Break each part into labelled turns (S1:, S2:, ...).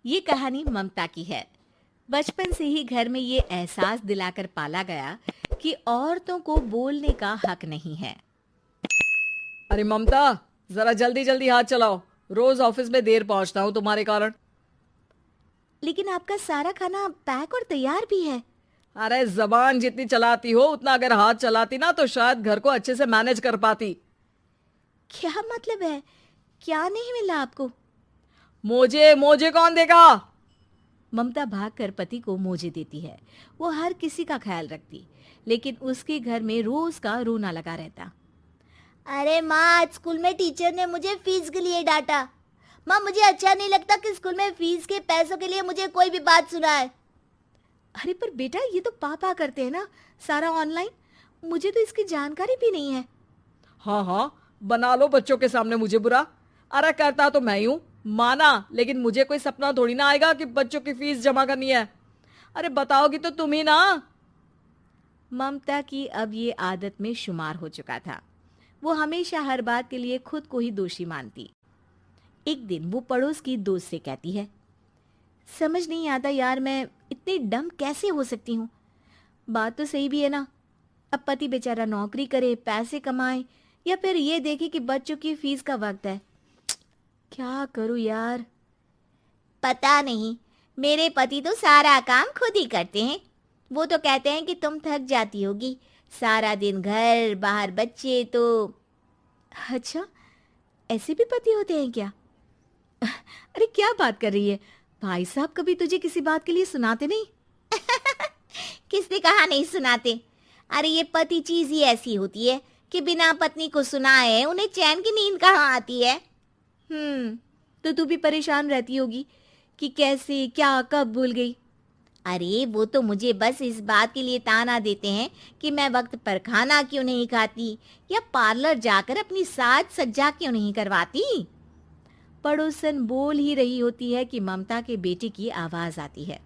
S1: ये कहानी ममता की है। बचपन से ही घर में ये एहसास दिलाकर पाला गया कि औरतों को बोलने का हक नहीं है।
S2: अरे ममता, जरा जल्दी जल्दी हाथ चलाओ। रोज ऑफिस में देर पहुंचता हूँ तुम्हारे कारण।
S1: लेकिन आपका सारा खाना पैक और तैयार भी है।
S2: अरे जबान जितनी चलाती हो उतना अगर हाथ चलाती ना तो शायद घर को अच्छे से मैनेज कर पाती।
S1: क्या मतलब है? क्या नहीं मिला आपको?
S2: मोजे मोजे कौन देगा?
S1: ममता भागकर पति को मोजे देती है। वो हर किसी का ख्याल रखती, लेकिन उसके घर में रोज का रोना लगा रहता।
S3: अरे माँ, आज स्कूल में टीचर ने मुझे फीस के लिए डांटा। माँ, मुझे अच्छा नहीं लगता कि स्कूल में फीस के पैसों के लिए मुझे कोई भी बात सुनाए।
S1: अरे पर बेटा, ये तो पापा करते हैं ना, सारा ऑनलाइन। मुझे तो इसकी जानकारी भी नहीं है।
S2: हाँ हाँ, बना लो बच्चों के सामने मुझे बुरा। अरे करता तो मैं ही हूँ, माना, लेकिन मुझे कोई सपना थोड़ी ना आएगा कि बच्चों की फीस जमा करनी है। अरे बताओगी तो तुम ही ना।
S1: ममता की अब ये आदत में शुमार हो चुका था। वो हमेशा हर बात के लिए खुद को ही दोषी मानती। एक दिन वो पड़ोस की दोस्त से कहती है, समझ नहीं आता यार, मैं इतनी डम कैसे हो सकती हूँ। बात तो सही भी है ना। अब पति बेचारा नौकरी करे, पैसे कमाए, या फिर ये देखे कि बच्चों की फीस का वक्त है। क्या करूँ यार।
S3: पता नहीं, मेरे पति तो सारा काम खुद ही करते हैं। वो तो कहते हैं कि तुम थक जाती होगी, सारा दिन घर बाहर बच्चे तो।
S1: अच्छा, ऐसे भी पति होते हैं क्या? अरे क्या बात कर रही है? भाई साहब कभी तुझे किसी बात के लिए सुनाते नहीं?
S3: किसने कहा नहीं सुनाते? अरे ये पति चीज ही ऐसी होती है कि बिना पत्नी को सुनाए उन्हें चैन की नींद कहाँ आती है।
S1: तो तू भी परेशान रहती होगी कि कैसे, क्या, कब भूल गई।
S3: अरे वो तो मुझे बस इस बात के लिए ताना देते हैं कि मैं वक्त पर खाना क्यों नहीं खाती या पार्लर जाकर अपनी साज सज्जा क्यों नहीं करवाती।
S1: पड़ोसन बोल ही रही होती है कि ममता के बेटे की आवाज आती है।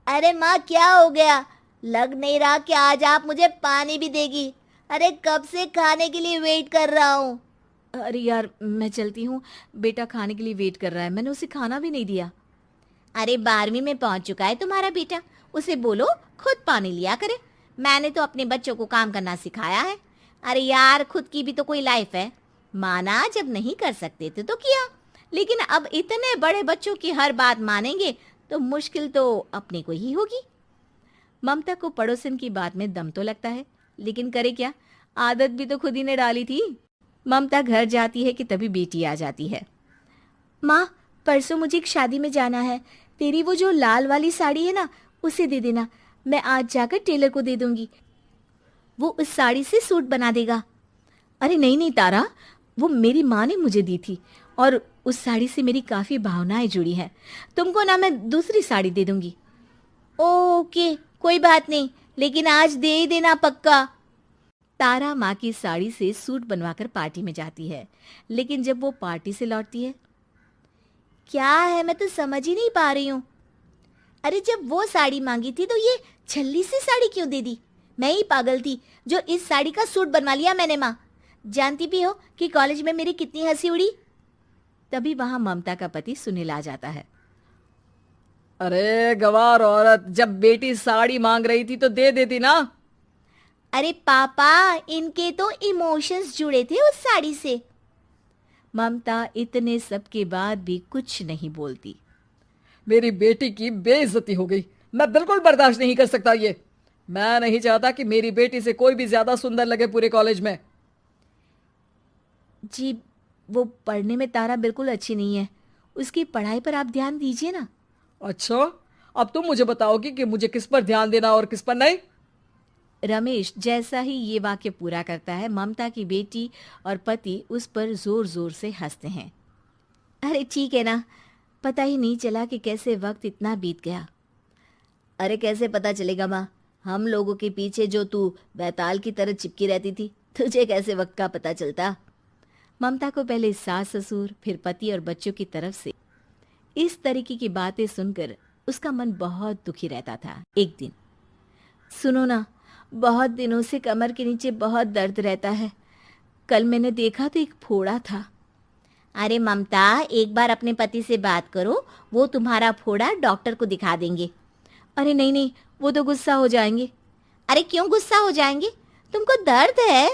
S3: अरे माँ, क्या हो गया? लग नहीं रहा कि आज आप मुझे पानी भी देगी। अरे कब से खाने के लिए वेट कर रहा हूँ।
S1: अरे यार, मैं चलती हूँ। बेटा खाने के लिए वेट कर रहा है, मैंने उसे खाना भी नहीं दिया।
S3: अरे 12वीं में पहुंच चुका है तुम्हारा बेटा, उसे बोलो खुद पानी लिया करे। मैंने तो अपने बच्चों को काम करना सिखाया है। अरे यार, खुद की भी तो कोई लाइफ है। माना जब नहीं कर सकते थे तो किया, लेकिन अब इतने बड़े बच्चों की हर बात मानेंगे तो मुश्किल तो अपने को ही होगी।
S1: ममता को पड़ोसन की बात में दम तो लगता है, लेकिन करे क्या, आदत भी तो खुद ही ने डाली थी। ममता घर जाती है कि तभी बेटी आ जाती है। माँ, परसों मुझे एक शादी में जाना है। तेरी वो जो लाल वाली साड़ी है ना, उसे दे देना। मैं आज जाकर टेलर को दे दूंगी, वो उस साड़ी से सूट बना देगा। अरे नहीं नहीं तारा, वो मेरी माँ ने मुझे दी थी और उस साड़ी से मेरी काफ़ी भावनाएं जुड़ी हैं। तुमको ना मैं दूसरी साड़ी दे दूंगी।
S3: ओके, कोई बात नहीं, लेकिन आज दे ही देना पक्का।
S1: तारा माँ की साड़ी से सूट बनवाकर पार्टी में जाती है, लेकिन जब वो पार्टी से लौटती है,
S3: क्या है, मैं तो समझ ही नहीं पा रही हूँ। अरे जब वो साड़ी मांगी थी तो ये छल्ली सी साड़ी क्यों दे दी? मैं ही पागल थी जो इस साड़ी का सूट बनवा लिया मैंने। माँ, जानती भी हो कि कॉलेज में मेरी कितनी हंसी उड़ी।
S1: तभी वहां ममता का पति सुनील आ जाता है।
S2: अरे गवार औरत, जब बेटी साड़ी मांग रही थी तो दे देती ना।
S3: अरे पापा, इनके तो इमोशंस जुड़े थे उस साड़ी से।
S1: ममता इतने सब के बाद भी कुछ नहीं बोलती।
S2: मेरी बेटी की बेइज्जती हो गई। मैं बिल्कुल बर्दाश्त नहीं कर सकता ये। मैं नहीं चाहता कि मेरी बेटी से कोई भी ज्यादा सुंदर लगे पूरे कॉलेज में।
S1: जी, वो पढ़ने में तारा बिल्कुल अच्छी नहीं है, उसकी पढ़ाई पर आप ध्यान दीजिए ना।
S2: अच्छा, अब तुम मुझे बताओगी कि मुझे किस पर ध्यान देना और किस पर नहीं।
S1: रमेश जैसा ही ये वाक्य पूरा करता है, ममता की बेटी और पति उस पर जोर जोर से हंसते हैं। अरे ठीक है ना, पता ही नहीं चला कि कैसे वक्त इतना बीत गया।
S3: अरे कैसे पता चलेगा माँ, हम लोगों के पीछे जो तू बैताल की तरह चिपकी रहती थी, तुझे कैसे वक्त का पता चलता?
S1: ममता को पहले सास ससुर, फिर पति और बच्चों की तरफ से इस तरीके की बातें सुनकर उसका मन बहुत दुखी रहता था। एक दिन, सुनो ना, बहुत दिनों से कमर के नीचे बहुत दर्द रहता है। कल मैंने देखा तो एक फोड़ा था।
S3: अरे ममता, एक बार अपने पति से बात करो, वो तुम्हारा फोड़ा डॉक्टर को दिखा देंगे।
S1: अरे नहीं नहीं, वो तो गुस्सा हो जाएंगे।
S3: अरे क्यों गुस्सा हो जाएंगे? तुमको दर्द है?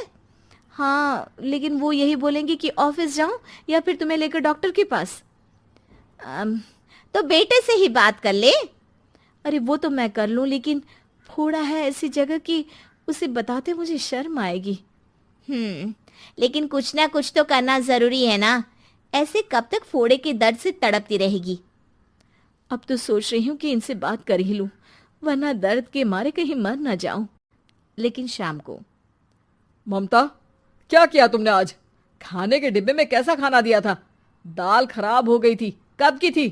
S1: हाँ, लेकिन वो यही बोलेंगे कि ऑफिस जाऊं या फिर तुम्हें लेकर डॉक्टर के पास।
S3: तो बेटे से ही बात कर ले।
S1: अरे वो तो मैं कर लूं, लेकिन फोड़ा है ऐसी जगह कि उसे बताते मुझे शर्म आएगी।
S3: लेकिन कुछ ना कुछ तो करना जरूरी है ना। ऐसे कब तक फोड़े के दर्द से तड़पती रहेगी?
S1: अब तो सोच रही हूँ कि इनसे बात कर ही लूं, वरना दर्द के मारे कहीं मर ना जाऊं। लेकिन शाम को,
S2: ममता, क्या किया तुमने आज? खाने के डिब्बे में कैसा खाना दिया था? दाल खराब हो गई थी। कब की थी?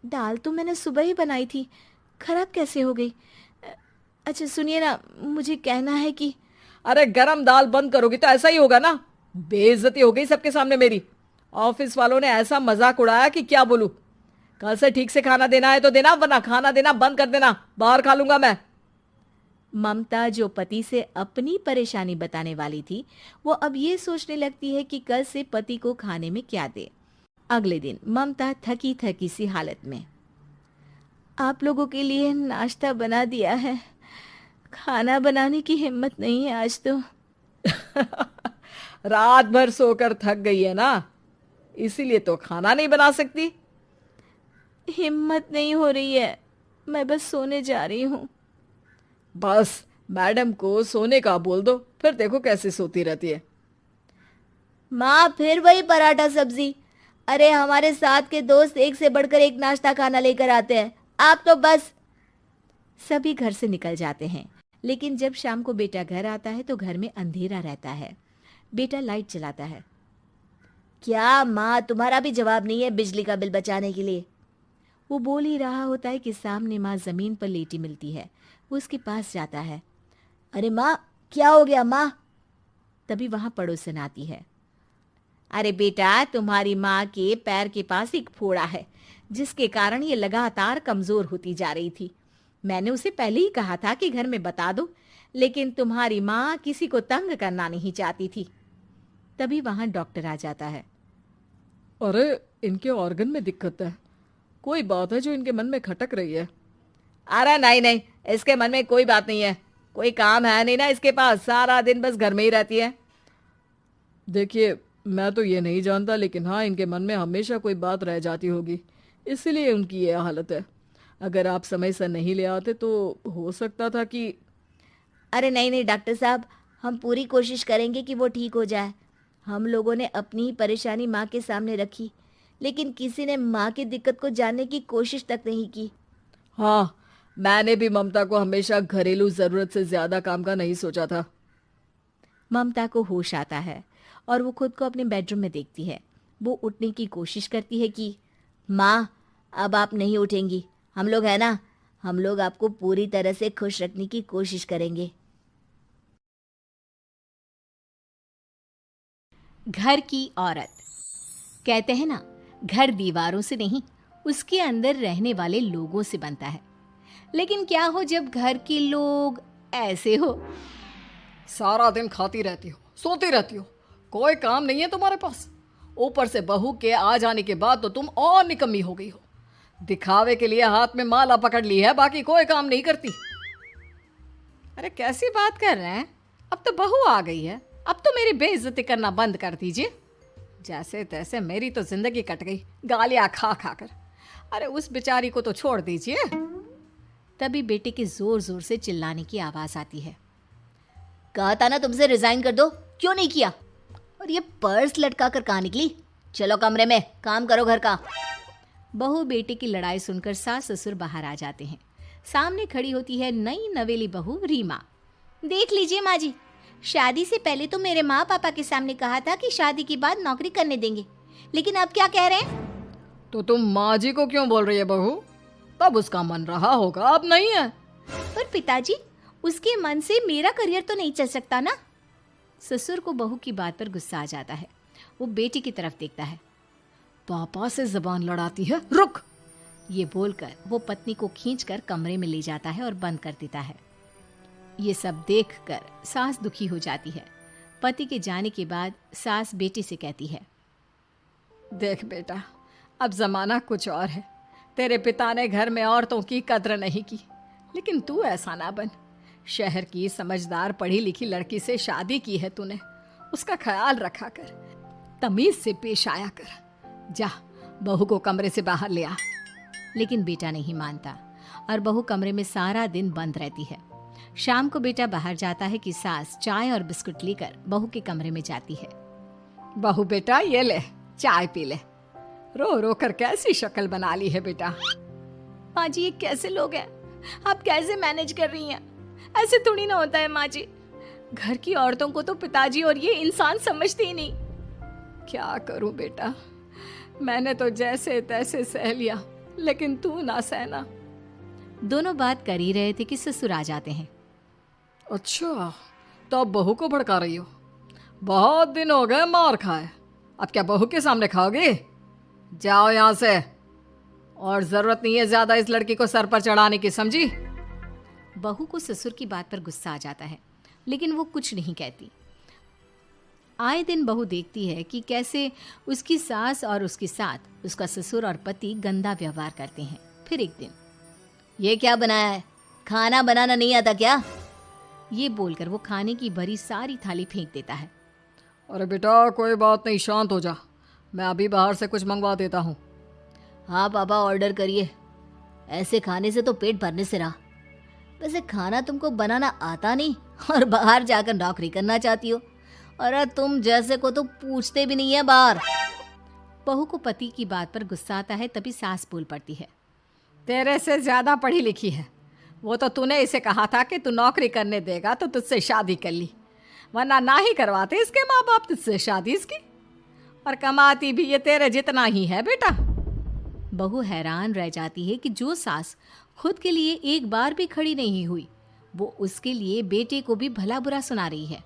S1: दाल तो मैंने सुबह ही बनाई थी, खराब कैसे हो गई? अच्छा सुनिए ना, मुझे कहना है कि
S2: अरे गरम दाल बंद करोगी तो ऐसा ही होगा ना। बेइज्जती हो गई सबके सामने मेरी। ऑफिस वालों ने ऐसा मजाक उड़ाया कि क्या बोलूं। कल से ठीक से खाना देना है तो देना, वरना खाना देना बंद कर देना। बाहर खा लूंगा मैं।
S1: ममता, जो पति से अपनी परेशानी बताने वाली थी, वो अब ये सोचने लगती है कि कल से पति को खाने में क्या दे। अगले दिन ममता थकी थकी सी हालत में, आप लोगों के लिए नाश्ता बना दिया है, खाना बनाने की हिम्मत नहीं है आज तो।
S2: रात भर सोकर थक गई है ना, इसीलिए तो खाना नहीं बना सकती।
S1: हिम्मत नहीं हो रही है, मैं बस सोने जा रही हूँ।
S2: बस मैडम को सोने का बोल दो, फिर देखो कैसे सोती रहती है।
S3: माँ, फिर वही पराठा सब्जी। अरे हमारे साथ के दोस्त एक से बढ़कर एक नाश्ता खाना लेकर आते हैं, आप तो बस।
S1: सभी घर से निकल जाते हैं, लेकिन जब शाम को बेटा घर आता है तो घर में अंधेरा रहता है। बेटा लाइट जलाता है।
S3: क्या माँ, तुम्हारा भी जवाब नहीं है बिजली का बिल बचाने के लिए?
S1: वो बोल ही रहा होता है कि सामने माँ जमीन पर लेटी मिलती है। वो उसके पास जाता है।
S3: अरे माँ, क्या हो गया माँ?
S1: तभी वहां पड़ोसन आती है।
S3: अरे बेटा, तुम्हारी माँ के पैर के पास एक फोड़ा है,
S1: जिसके कारण ये लगातार कमजोर होती जा रही थी। मैंने उसे पहले ही कहा था कि घर में बता दो, लेकिन तुम्हारी माँ किसी को तंग करना नहीं चाहती थी। तभी वहां डॉक्टर आ जाता है।
S2: अरे इनके ऑर्गन में दिक्कत है, कोई बात है जो इनके मन में खटक रही है। अरे नहीं नहीं, इसके मन में कोई बात नहीं है, कोई काम है नहीं ना इसके पास, सारा दिन बस घर में ही रहती है। देखिए, मैं तो ये नहीं जानता, लेकिन हाँ, इनके मन में हमेशा कोई बात रह जाती होगी, इसीलिए उनकी ये हालत है। अगर आप समय से नहीं ले आते तो हो सकता था कि।
S3: अरे नहीं नहीं डॉक्टर साहब, हम पूरी कोशिश करेंगे कि वो ठीक हो जाए। हम लोगों ने अपनी ही परेशानी माँ के सामने रखी, लेकिन किसी ने माँ की दिक्कत को जानने की कोशिश तक नहीं की।
S2: हाँ, मैंने भी ममता को हमेशा घरेलू जरूरत से ज्यादा काम का नहीं सोचा था।
S1: ममता को होश आता है और वो खुद को अपने बेडरूम में देखती है। वो उठने की कोशिश करती है कि
S3: माँ, अब आप नहीं उठेंगी, हम लोग है ना, हम लोग आपको पूरी तरह से खुश रखने की कोशिश करेंगे।
S1: घर की औरत। कहते हैं ना, घर दीवारों से नहीं, उसके अंदर रहने वाले लोगों से बनता है। लेकिन क्या हो जब घर के लोग ऐसे हो?
S2: सारा दिन खाती रहती हो, सोती रहती हो, कोई काम नहीं है तुम्हारे पास। ऊपर से बहू के आ जाने के बाद तो तुम और निकम्मी हो गई हो। दिखावे के लिए हाथ में माला पकड़ ली है, बाकी कोई काम नहीं करती। अरे कैसी बात कर रहे हैं? अब तो बहू आ गई है, अब तो मेरी बेइज्जती करना बंद कर दीजिए। जैसे तैसे मेरी तो जिंदगी कट गई, गालियां खा खा कर। अरे उस बेचारी को तो छोड़ दीजिए।
S1: तभी बेटे के जोर जोर से चिल्लाने की आवाज आती है।
S3: कहा था ना तुमसे रिजाइन कर दो, क्यों नहीं किया? और ये पर्स लटका कर कहाँ निकली? चलो कमरे में, काम करो घर का।
S1: बहू बेटे की लड़ाई सुनकर सास ससुर बाहर आ जाते हैं। सामने खड़ी होती है नई नवेली बहू रीमा।
S3: देख लीजिए माँ जी, शादी से पहले तो मेरे माँ पापा के सामने कहा था कि शादी के बाद नौकरी करने देंगे, लेकिन अब क्या कह रहे हैं?
S2: तो तुम माँ जी को क्यों बोल रही है बहू? तब उसका मन रहा होगा, अब नहीं है।
S3: पर पिताजी, उसके मन से मेरा करियर तो नहीं चल सकता ना।
S1: ससुर को बहू की बात पर गुस्सा आ जाता है। वो बेटी की तरफ देखता है।
S2: पापा से जबान लड़ाती है, रुक।
S1: ये बोलकर वो पत्नी को खींचकर कमरे में ले जाता है और बंद कर देता है। ये सब देखकर सास दुखी हो जाती है। पति के जाने के बाद सास बेटी से कहती है,
S2: देख बेटा, अब ज़माना कुछ और है। तेरे पिता ने घर में औरतों की कद्र नहीं की, लेकिन तू ऐसा ना बन। शहर की समझदार पढ़ी लिखी लड़की से शादी की है तूने, उसका ख्याल रखा कर, तमीज से पेश आया कर। जा, बहू को कमरे से बाहर ले आ।
S1: लेकिन बेटा नहीं मानता और बहू कमरे में सारा दिन बंद रहती है। शाम को बेटा बाहर जाता है कि सास चाय और बिस्कुट लेकर बहू के कमरे में जाती है।
S2: बहू बेटा, ये ले, चाय पी ले। रो रो कर कैसी शक्ल बना ली है बेटा।
S1: माँ जी, ये कैसे लोग हैं? आप कैसे मैनेज कर रही हैं? ऐसे थोड़ी ना होता है माँ जी। घर की औरतों को तो पिताजी और ये इंसान समझते ही नहीं।
S2: क्या करूं बेटा, मैंने तो जैसे तैसे सह लिया, लेकिन तू ना सहना।
S1: दोनों बात कर ही रहे थे कि ससुर आ जाते हैं।
S2: अच्छा, तो अब बहू को भड़का रही हो? बहुत दिन हो गए मार खाए, अब क्या बहू के सामने खाओगे? जाओ यहाँ से, और जरूरत नहीं है ज्यादा इस लड़की को सर पर चढ़ाने की, समझी?
S1: बहू को ससुर की बात पर गुस्सा आ जाता है, लेकिन वो कुछ नहीं कहती। आए दिन बहू देखती है कि कैसे उसकी सास और उसके साथ उसका ससुर और पति गंदा व्यवहार करते हैं। फिर एक दिन,
S3: ये क्या बनाया है? खाना बनाना नहीं आता क्या?
S1: ये बोलकर वो खाने की भरी सारी थाली फेंक देता है।
S2: अरे बेटा, कोई बात नहीं, शांत हो जा, मैं अभी बाहर से कुछ मंगवा देता हूँ।
S3: हाँ पापा, ऑर्डर करिए। ऐसे खाने से तो पेट भरने से रहा। वैसे खाना तुमको बनाना आता नहीं और बाहर जाकर नौकरी करना चाहती हो। अरे तुम जैसे को तो पूछते भी नहीं है बाहर।
S1: बहू को पति की बात पर गुस्सा आता है, तभी सास बोल पड़ती है।
S2: तेरे से ज्यादा पढ़ी लिखी है, वो तो तूने इसे कहा था कि तू नौकरी करने देगा तो तुझसे शादी कर ली, वरना ना ही करवाते इसके माँ बाप तुझसे शादी इसकी। और कमाती भी ये तेरे जितना ही है बेटा।
S1: बहू हैरान रह जाती है कि जो सास खुद के लिए एक बार भी खड़ी नहीं हुई, वो उसके लिए बेटे को भी भला बुरा सुना रही है।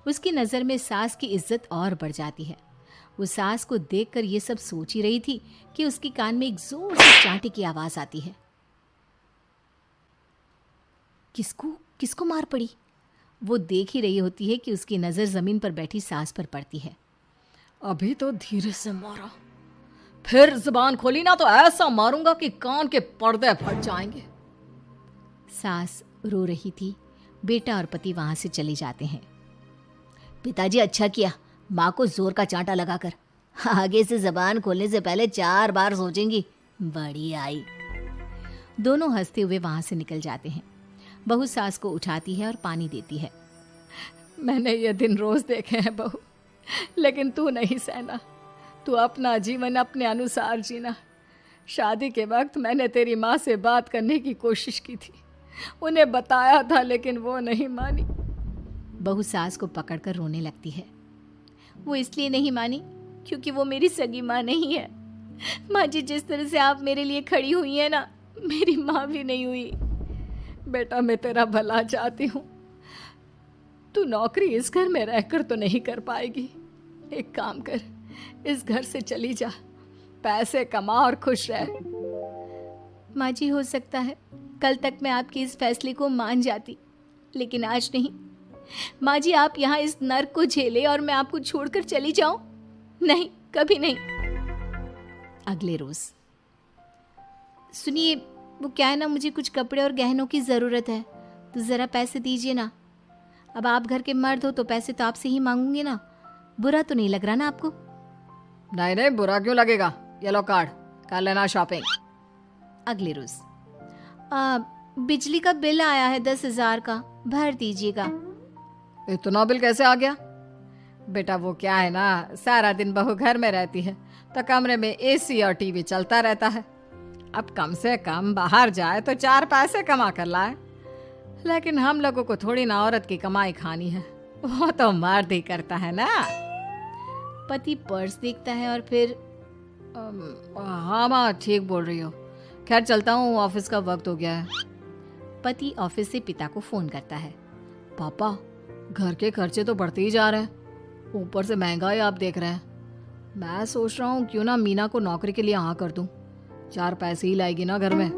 S1: उसकी नज़र में सास की इज्जत और बढ़ जाती है। वो सास को देखकर ये सब सोच ही रही थी कि उसके कान में एक जोर से चांटे की आवाज आती है। किसको मार पड़ी? वो देख ही रही होती है कि उसकी नज़र जमीन पर बैठी सास पर पड़ती है।
S2: अभी तो धीरे से मारा, फिर जुबान खोली ना तो ऐसा मारूंगा कि कान के पर्दे फट जाएंगे।
S1: सास रो रही थी। बेटा और पति वहां से चले जाते हैं।
S3: पिताजी, अच्छा किया माँ को जोर का चांटा लगाकर। आगे से जबान खोलने से पहले 4 बार सोचेंगी। बड़ी आई।
S1: दोनों हंसते हुए वहां से निकल जाते हैं। बहू सास को उठाती है और पानी देती है।
S2: मैंने ये दिन रोज देखे हैं बहू, लेकिन तू नहीं सहना। तू अपना जीवन अपने अनुसार जीना। शादी के वक्त मैंने तेरी माँ से बात करने की कोशिश की थी, उन्हें बताया था, लेकिन वो नहीं मानी।
S1: बहू सास को पकड़कर रोने लगती है। वो इसलिए नहीं मानी क्योंकि वो मेरी सगी माँ नहीं है। माँ जी, जिस तरह से आप मेरे लिए खड़ी हुई है ना, मेरी माँ भी नहीं हुई।
S2: बेटा, मैं तेरा भला चाहती हूँ। तू नौकरी इस घर में रहकर तो नहीं कर पाएगी। एक काम कर, इस घर से चली जा, पैसे कमा और खुश रह।
S1: माँ जी, हो सकता है कल तक मैं आपके इस फैसले को मान जाती, लेकिन आज नहीं। माँ जी, आप यहाँ इस नर्क को झेले और मैं आपको छोड़कर चली जाऊं? नहीं, कभी नहीं। अगले रोज, सुनिए, वो क्या है ना, मुझे कुछ कपड़े और गहनों की ज़रूरत है, तो ज़रा पैसे दीजिए ना। अब आप घर के मर्द हो तो पैसे तो आपसे ही मांगूंगे ना। बुरा तो नहीं लग रहा ना आपको?
S2: नहीं नहीं, बुरा क्यों लगेगा। ये लो कार्ड, कर लेना शॉपिंग।
S1: अगले रोज, बिजली का बिल आया है 10,000 का, भर दीजिएगा।
S2: इतना बिल कैसे आ गया? बेटा, वो क्या है ना, सारा दिन बहू घर में रहती है तो कमरे में एसी और टीवी चलता रहता है। अब कम से कम बाहर जाए तो 4 पैसे कमा कर लाए, लेकिन हम लोगों को थोड़ी ना औरत की कमाई खानी है, वो तो मर्द ही करता है ना।
S1: पति पर्स देखता है और फिर
S2: हाँ माँ, ठीक बोल रही हो। खैर चलता हूँ, ऑफिस का वक्त हो गया है।
S1: पति ऑफिस से पिता को फोन करता है।
S2: पापा, घर के खर्चे तो बढ़ते ही जा रहे हैं, ऊपर से महंगाई आप देख रहे हैं। मैं सोच रहा हूँ क्यों ना मीना को नौकरी के लिए हाँ कर दूँ, 4 पैसे ही लाएगी ना घर में।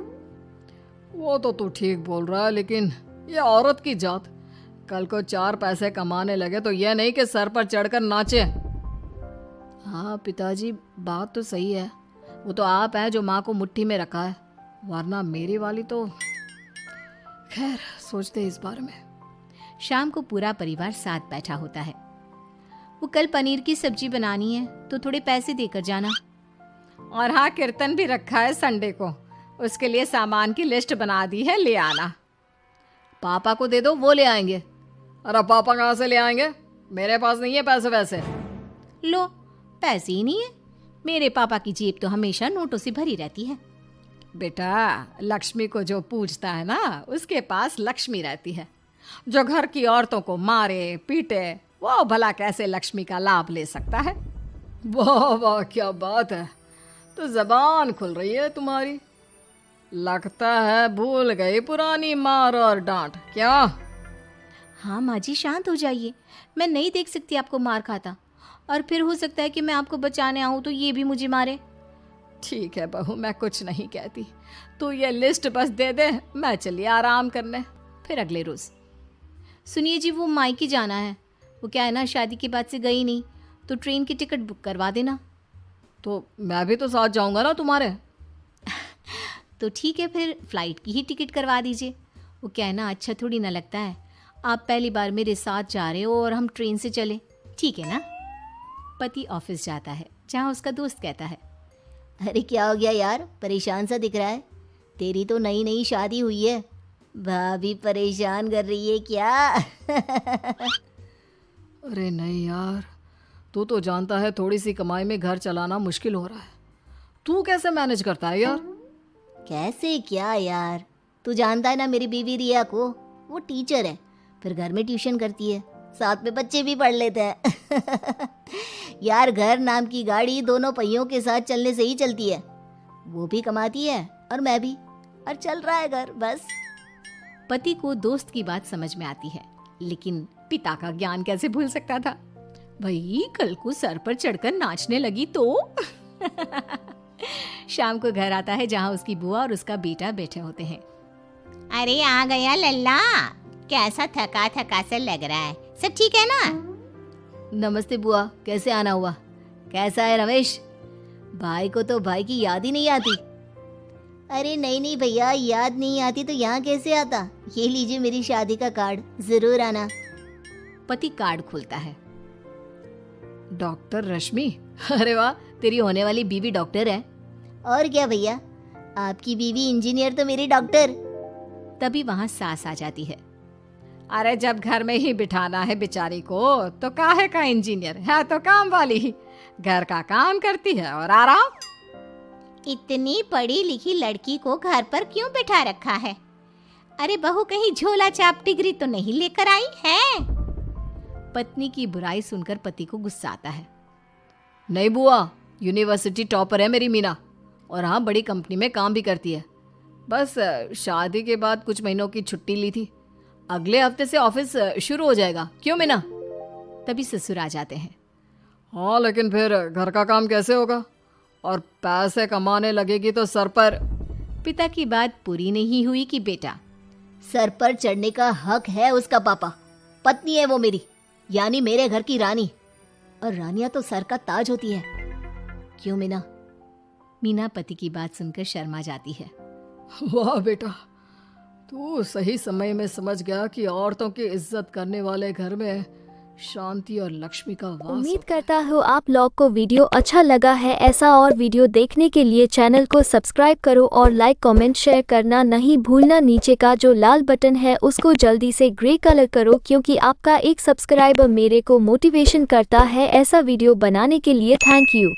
S2: वो तो तू ठीक बोल रहा है, लेकिन ये औरत की जात, कल को 4 पैसे कमाने लगे तो यह नहीं कि सर पर चढ़कर नाचे। हाँ पिताजी, बात तो सही है। वो तो आप हैं जो माँ को मुट्ठी में रखा है, वरना मेरी वाली तो। खैर, सोचते हैं इस बारे में।
S1: शाम को पूरा परिवार साथ बैठा होता है। वो कल पनीर की सब्जी बनानी है तो थोड़े पैसे देकर जाना।
S2: और हाँ, कीर्तन भी रखा है संडे को, उसके लिए सामान की लिस्ट बना दी है, ले आना। पापा को दे दो, वो ले आएंगे। अरे पापा कहाँ से ले आएंगे, मेरे पास नहीं है पैसे वैसे।
S1: लो, पैसे ही नहीं है। मेरे पापा की जेब तो हमेशा नोटों से भरी रहती है।
S2: बेटा, लक्ष्मी को जो पूजता है ना, उसके पास लक्ष्मी रहती है। जो घर की औरतों को मारे पीटे, वो भला कैसे लक्ष्मी का लाभ ले सकता है। वाह वाह, क्या बात है, तो जबान खुल रही है तुम्हारी। लगता है भूल गई पुरानी मार और डांट, क्या?
S1: हाँ माँ जी, शांत हो जाइए। मैं नहीं देख सकती आपको मार खाता, और फिर हो सकता है कि मैं आपको बचाने आऊँ तो ये भी मुझे मारे।
S2: ठीक है बहू, मैं कुछ नहीं कहती, तू ये लिस्ट बस दे दे, मैं चलिए आराम करने।
S1: फिर अगले रोज, सुनिए जी, वो मायके जाना है। वो क्या है ना, शादी के बाद से गई नहीं, तो ट्रेन की टिकट बुक करवा देना।
S2: तो मैं भी तो साथ जाऊंगा ना तुम्हारे।
S1: तो ठीक है, फिर फ्लाइट की ही टिकट करवा दीजिए। वो क्या है ना, अच्छा थोड़ी ना लगता है आप पहली बार मेरे साथ जा रहे हो और हम ट्रेन से चले, ठीक है ना? पति ऑफिस जाता है, जहाँ उसका दोस्त कहता है,
S3: अरे क्या हो गया यार, परेशान सा दिख रहा है। तेरी तो नई नई शादी हुई है, भाभी परेशान कर रही है क्या?
S2: अरे नहीं यार, तू तो जानता है थोड़ी सी कमाई में घर चलाना मुश्किल हो रहा है। तू कैसे मैनेज करता है यार?
S3: कैसे क्या यार, तू जानता है ना मेरी बीवी रिया को, वो टीचर है, फिर घर में ट्यूशन करती है, साथ में बच्चे भी पढ़ लेते हैं। यार, घर नाम की गाड़ी दोनों पहियों के साथ चलने से ही चलती है। वो भी कमाती है और मैं भी, और चल रहा है घर बस।
S1: पति को दोस्त की बात समझ में आती है, लेकिन पिता का ज्ञान कैसे भूल सकता था। भाई, कल को सर पर चढ़कर नाचने लगी तो। शाम को घर आता है, जहाँ उसकी बुआ और उसका बेटा बैठे होते हैं।
S3: अरे आ गया लल्ला, कैसा थका थका सा लग रहा है, सब ठीक है ना?
S1: नमस्ते बुआ, कैसे आना हुआ? कैसा है रमेश? भाई को तो भाई की याद ही नहीं आती।
S3: अरे नहीं नहीं भैया, याद नहीं आती तो यहाँ कैसे आता। ये लीजिए मेरी शादी का कार्ड, जरूर आना।
S1: पति कार्ड खोलता है।
S2: डॉक्टर रश्मि?
S1: अरे वाह, तेरी होने वाली बीवी डॉक्टर है।
S3: और क्या भैया, आपकी बीवी इंजीनियर तो मेरी डॉक्टर।
S1: तभी वहाँ सास आ जाती है।
S2: अरे जब घर में ही बिठाना है बेचारी को, तो काहे का इंजीनियर है, तो काम वाली ही, घर का काम करती है और आराम।
S3: इतनी पढ़ी लिखी लड़की को घर पर क्यों बिठा रखा है? अरे बहू कहीं झोला छाप डिग्री तो नहीं लेकर आई है?
S1: पत्नी की बुराई सुनकर पति को गुस्सा आता है।
S2: नहीं बुआ, यूनिवर्सिटी टॉपर है मेरी मीना, और हाँ, बड़ी कंपनी में काम भी करती है। बस शादी के बाद कुछ महीनों की छुट्टी ली थी, अगले हफ्ते से ऑफिस शुरू हो जाएगा। क्यों मीना?
S1: तभी ससुर आ जाते हैं।
S2: हाँ, लेकिन फिर घर का काम कैसे होगा, और पैसे कमाने लगेगी तो सर पर।
S1: पिता की बात पूरी नहीं हुई कि बेटा,
S3: सर पर चढ़ने का हक है उसका पापा। पत्नी है वो मेरी, यानी मेरे घर की रानी, और रानियां तो सर का ताज होती है। क्यों मीना?
S1: मीना पति की बात सुनकर शर्मा जाती है।
S2: वाह बेटा, तू सही समय में समझ गया कि औरतों की इज्जत करने वाले घर में शांति और लक्ष्मी का वास।
S4: उम्मीद करता हूँ आप लोग को वीडियो अच्छा लगा है। ऐसा और वीडियो देखने के लिए चैनल को सब्सक्राइब करो और लाइक कमेंट शेयर करना नहीं भूलना। नीचे का जो लाल बटन है उसको जल्दी से ग्रे कलर करो, क्योंकि आपका एक सब्सक्राइबर मेरे को मोटिवेशन करता है ऐसा वीडियो बनाने के लिए। Thank you.